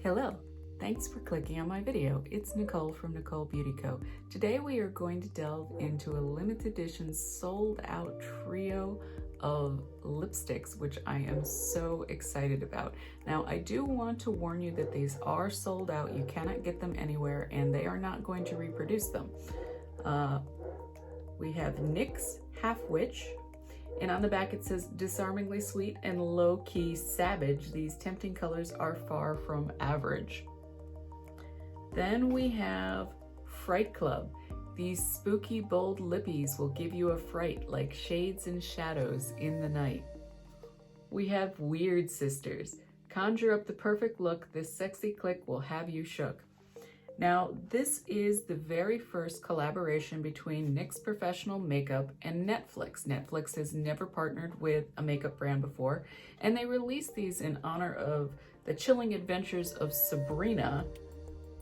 Hello, thanks for clicking on my video. It's Nikole from Nikole Beauty Co. Today we are going to delve into a limited edition sold out trio of lipsticks, which I am so excited about. Now, I do want to warn you that these are sold out. You cannot get them anywhere and they are not going to reproduce them. We have NYX Half Witch, and on the back it says, disarmingly sweet and low-key savage. These tempting colors are far from average. Then we have Fright Club. These spooky, bold lippies will give you a fright like shades and shadows in the night. We have Weird Sisters. Conjure up the perfect look. This sexy click will have you shook. Now, this is the very first collaboration between NYX Professional Makeup and Netflix. Netflix has never partnered with a makeup brand before, and they released these in honor of the chilling adventures of Sabrina,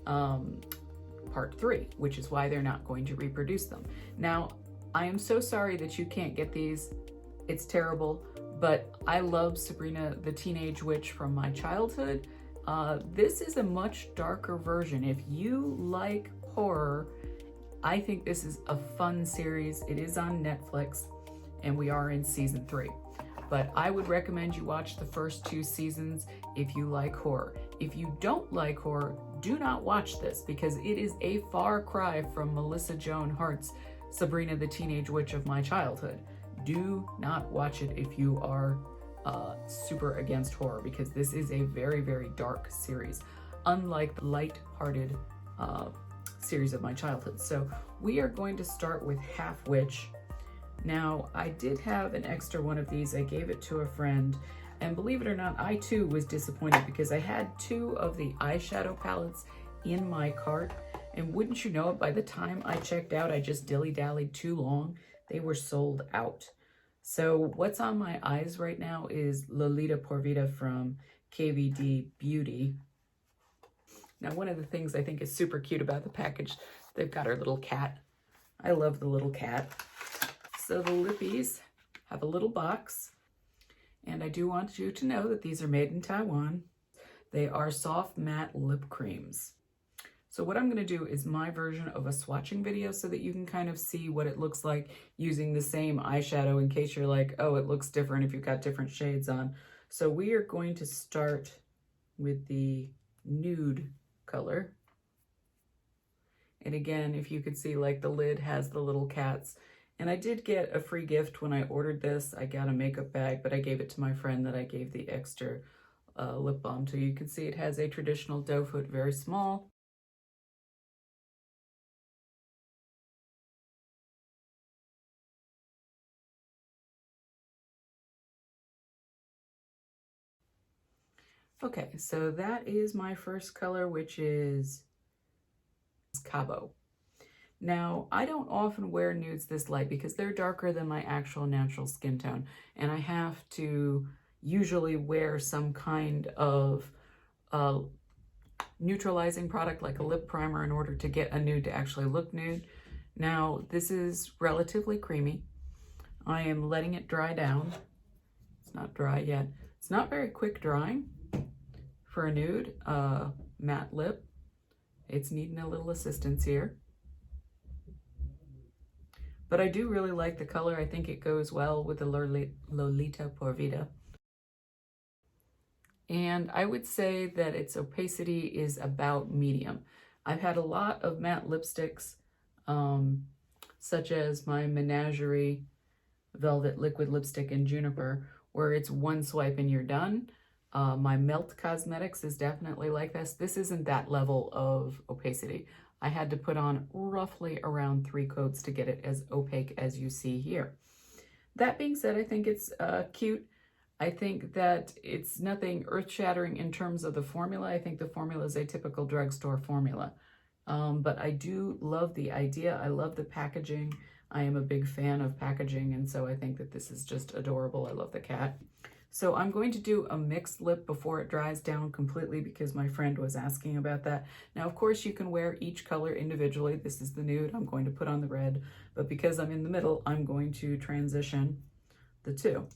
part 3, which is why they're not going to reproduce them. Now, I am so sorry that you can't get these. It's terrible, but I love Sabrina the Teenage Witch from my childhood. This is a much darker version. If you like horror, I think this is a fun series. It is on Netflix and we are in season 3. But I would recommend you watch the first 2 seasons if you like horror. If you don't like horror, do not watch this because it is a far cry from Melissa Joan Hart's Sabrina the Teenage Witch of my childhood. Do not watch it if you are super against horror, because this is a very, very dark series, unlike the light-hearted series of my childhood. So we are going to start with Half Witch. Now, I did have an extra one of these. I gave it to a friend, and believe it or not, I too was disappointed because I had 2 of the eyeshadow palettes in my cart, and wouldn't you know it, by the time I checked out, I just dilly-dallied too long. They were sold out. So what's on my eyes right now is Lolita por Vida from KVD Beauty. Now, one of the things I think is super cute about the package, they've got our little cat. I love the little cat. So the lippies have a little box, and I do want you to know that these are made in Taiwan. They are soft matte lip creams. So what I'm going to do is my version of a swatching video so that you can kind of see what it looks like using the same eyeshadow in case you're like, oh, it looks different if you've got different shades on. So we are going to start with the nude color. And again, if you could see, like, the lid has the little cats. And I did get a free gift when I ordered this. I got a makeup bag, but I gave it to my friend that I gave the extra lip balm to. You can see it has a traditional doe foot, very small. Okay, so that is my first color, which is Cabo. Now, I don't often wear nudes this light because they're darker than my actual natural skin tone, and I have to usually wear some kind of neutralizing product like a lip primer in order to get a nude to actually look nude. Now, this is relatively creamy. I am letting it dry down. It's not dry yet. It's not very quick drying for a nude matte lip. It's needing a little assistance here. But I do really like the color. I think it goes well with the Lolita por Vida. And I would say that its opacity is about medium. I've had a lot of matte lipsticks, such as my Menagerie Velvet Liquid Lipstick in Juniper, where it's one swipe and you're done. My Melt Cosmetics is definitely like this. This isn't that level of opacity. I had to put on roughly around 3 coats to get it as opaque as you see here. That being said, I think it's cute. I think that it's nothing earth-shattering in terms of the formula. I think the formula is a typical drugstore formula. But I do love the idea. I love the packaging. I am a big fan of packaging, and so I think that this is just adorable. I love the cat. So I'm going to do a mixed lip before it dries down completely because my friend was asking about that. Now, of course, you can wear each color individually. This is the nude. I'm going to put on the red, but because I'm in the middle, I'm going to transition the 2.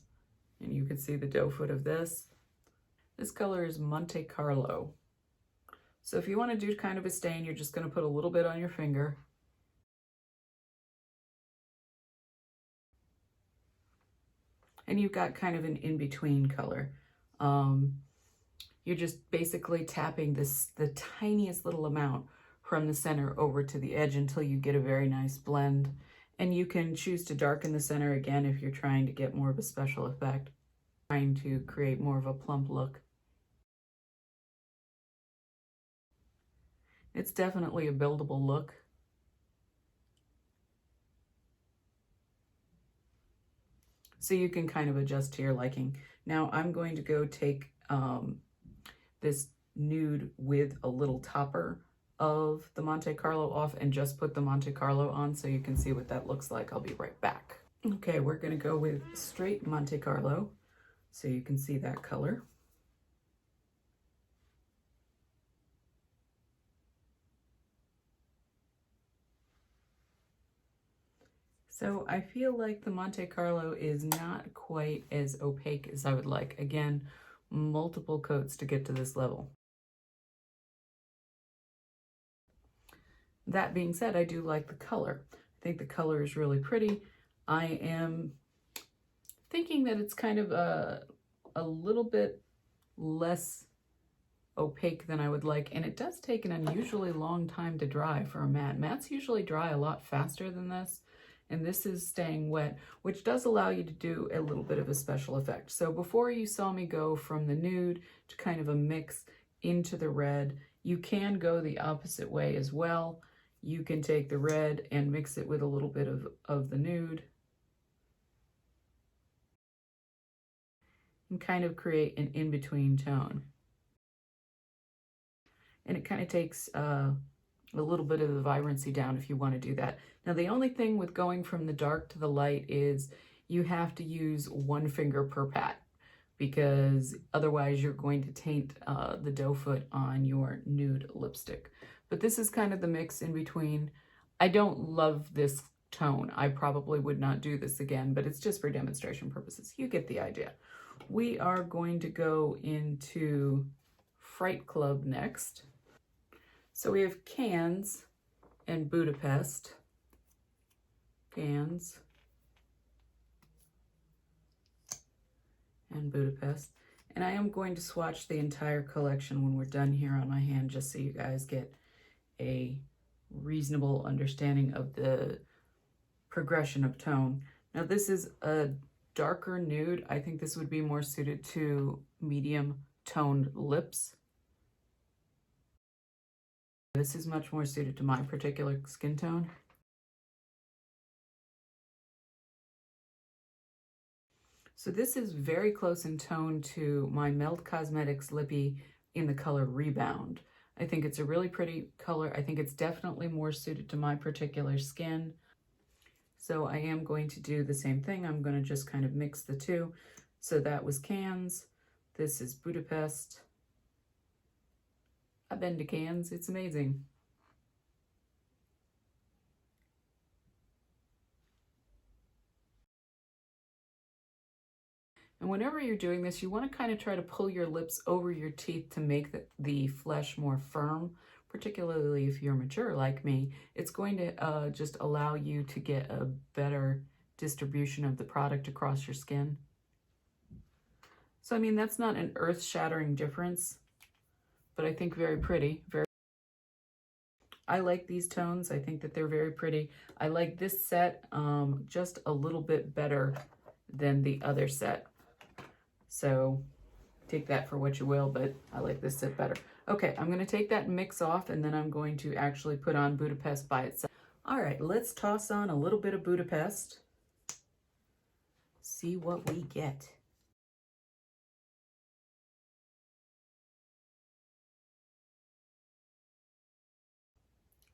And you can see the doe foot of this. This color is Monte Carlo. So if you want to do kind of a stain, you're just going to put a little bit on your finger. And you've got kind of an in-between color. You're just basically tapping the tiniest little amount from the center over to the edge until you get a very nice blend. And you can choose to darken the center again if you're trying to get more of a special effect, trying to create more of a plump look. It's definitely a buildable look. So you can kind of adjust to your liking. Now I'm going to go take this nude with a little topper of the Monte Carlo off and just put the Monte Carlo on so you can see what that looks like. I'll be right back. Okay, we're gonna go with straight Monte Carlo so you can see that color. So I feel like the Monte Carlo is not quite as opaque as I would like. Again, multiple coats to get to this level. That being said, I do like the color. I think the color is really pretty. I am thinking that it's kind of a little bit less opaque than I would like, and it does take an unusually long time to dry for a matte. Mattes usually dry a lot faster than this, and this is staying wet, which does allow you to do a little bit of a special effect. So before you saw me go from the nude to kind of a mix into the red, you can go the opposite way as well. You can take the red and mix it with a little bit of the nude and kind of create an in-between tone. And it kind of takes a little bit of the vibrancy down if you want to do that. Now, the only thing with going from the dark to the light is you have to use one finger per pat, because otherwise you're going to taint the doe foot on your nude lipstick. But this is kind of the mix in between. I don't love this tone. I probably would not do this again, but it's just for demonstration purposes. You get the idea. We are going to go into Fright Club next. So we have Cannes and Budapest. Cannes and Budapest. And I am going to swatch the entire collection when we're done here on my hand, just so you guys get a reasonable understanding of the progression of tone. Now this is a darker nude. I think this would be more suited to medium toned lips. This is much more suited to my particular skin tone. So this is very close in tone to my Melt Cosmetics Lippy in the color Rebound. I think it's a really pretty color. I think it's definitely more suited to my particular skin. So I am going to do the same thing. I'm going to just kind of mix the two. So that was Cannes. This is Budapest. I've been to Cannes. It's amazing. And whenever you're doing this, you want to kind of try to pull your lips over your teeth to make the flesh more firm, particularly if you're mature like me. It's going to just allow you to get a better distribution of the product across your skin. So, I mean, that's not an earth-shattering difference, but I think very pretty. I like these tones. I think that they're very pretty. I like this set just a little bit better than the other set. So take that for what you will, but I like this set better. Okay, I'm going to take that mix off, and then I'm going to actually put on Budapest by itself. All right, let's toss on a little bit of Budapest. See what we get.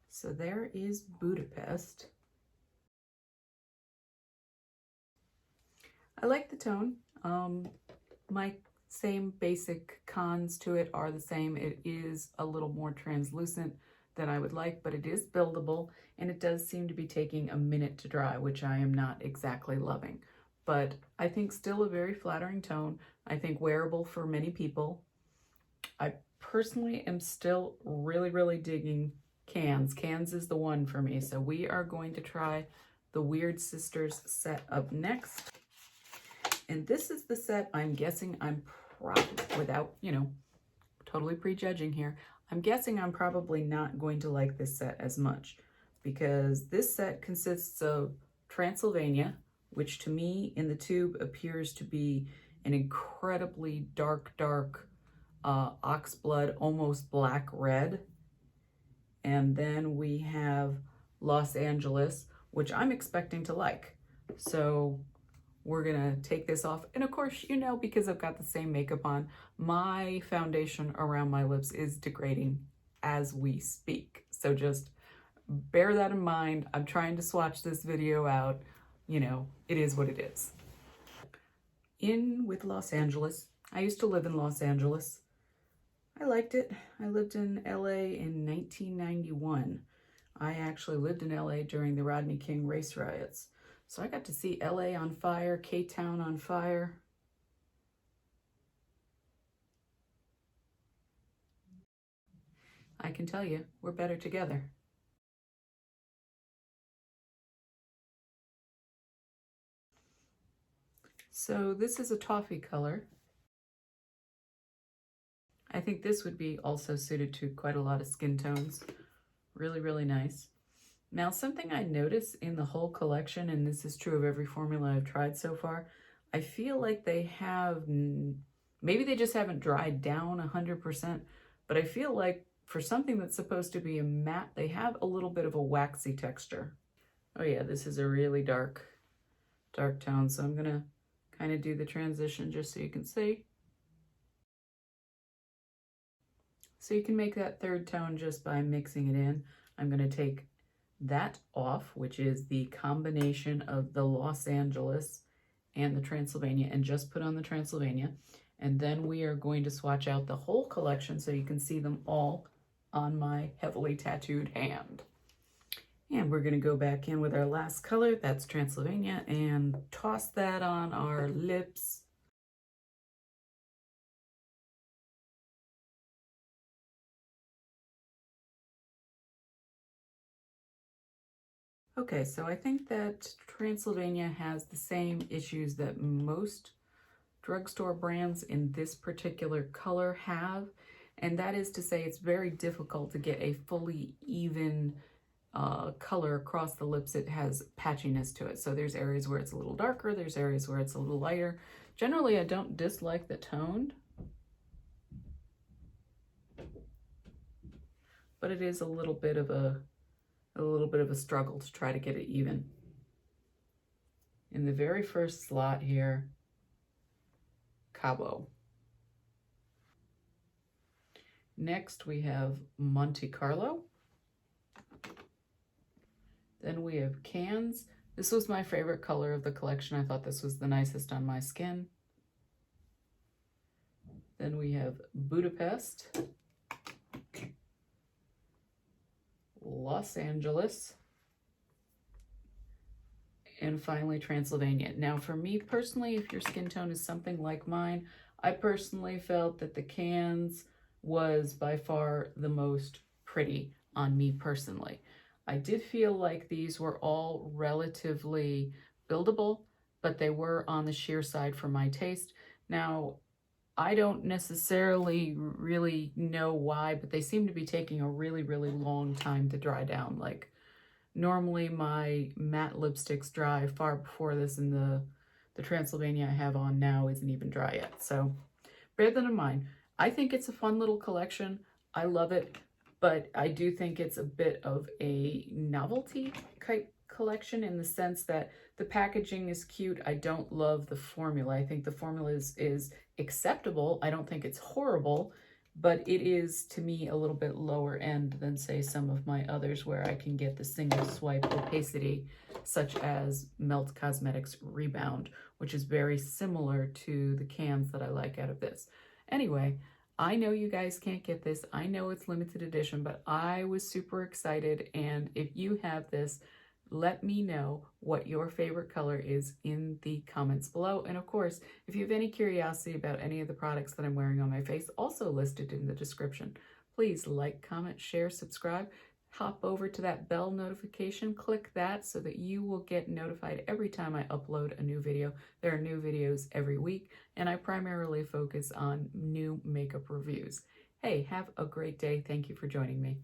So there is Budapest. I like the tone. My same basic cons to it are the same. It is a little more translucent than I would like, but it is buildable, and it does seem to be taking a minute to dry, which I am not exactly loving. But I think still a very flattering tone. I think wearable for many people. I personally am still really digging Cans. Cans is the one for me. So we are going to try the Weird Sisters set up next. And this is the set I'm guessing I'm probably, without, you know, totally prejudging here, I'm guessing I'm probably not going to like this set as much, because this set consists of Transylvania, which to me in the tube appears to be an incredibly dark oxblood, almost black red. And then we have Los Angeles, which I'm expecting to like. So we're gonna take this off. And of course, you know, because I've got the same makeup on, my foundation around my lips is degrading as we speak. So just bear that in mind. I'm trying to swatch this video out. You know, it is what it is. In with Los Angeles. I used to live in Los Angeles. I liked it. I lived in LA in 1991. I actually lived in LA during the Rodney King race riots. So I got to see LA on fire, K-Town on fire. I can tell you, we're better together. So this is a toffee color. I think this would be also suited to quite a lot of skin tones. Really nice. Now, something I notice in the whole collection, and this is true of every formula I've tried so far, I feel like they have, maybe they just haven't dried down 100%, but I feel like for something that's supposed to be a matte, they have a little bit of a waxy texture. Oh yeah, this is a really dark tone, so I'm gonna kind of do the transition just so you can see. So you can make that third tone just by mixing it in. I'm going to take that off, which is the combination of the Los Angeles and the Transylvania, and just put on the Transylvania. And then we are going to swatch out the whole collection so you can see them all on my heavily tattooed hand. And we're going to go back in with our last color, that's Transylvania, and toss that on our lips. Okay, so I think that Transylvania has the same issues that most drugstore brands in this particular color have, and that is to say it's very difficult to get a fully even color across the lips. It has patchiness to it. So there's areas where it's a little darker, there's areas where it's a little lighter. Generally, I don't dislike the toned, but it is a little bit of a struggle to try to get it even. In the very first slot here, Cabo. Next we have Monte Carlo. Then we have Cans. This was my favorite color of the collection. I thought this was the nicest on my skin. Then we have Budapest, Los Angeles, and finally Transylvania. Now for me personally, if your skin tone is something like mine, I personally felt that the Cans was by far the most pretty on me personally. I did feel like these were all relatively buildable, but they were on the sheer side for my taste. Now, I don't necessarily really know why, but they seem to be taking a really long time to dry down. Like normally my matte lipsticks dry far before this, and the Transylvania I have on now isn't even dry yet. So bear that in mind. I think it's a fun little collection. I love it, but I do think it's a bit of a novelty type collection in the sense that the packaging is cute. I don't love the formula. I think the formula is acceptable. I don't think it's horrible, but it is to me a little bit lower end than say some of my others where I can get the single swipe opacity, such as Melt Cosmetics Rebound, which is very similar to the Cans that I like out of this. Anyway, I know you guys can't get this. I know it's limited edition, but I was super excited. And if you have this, Let me know what your favorite color is in the comments below. And of course, if you have any curiosity about any of the products that I'm wearing on my face, also listed in the description, please like, comment, share, subscribe. Hop over to that bell notification, click that so that you will get notified every time I upload a new video. There are new videos every week, and I primarily focus on new makeup reviews. Hey, have a great day. Thank you for joining me.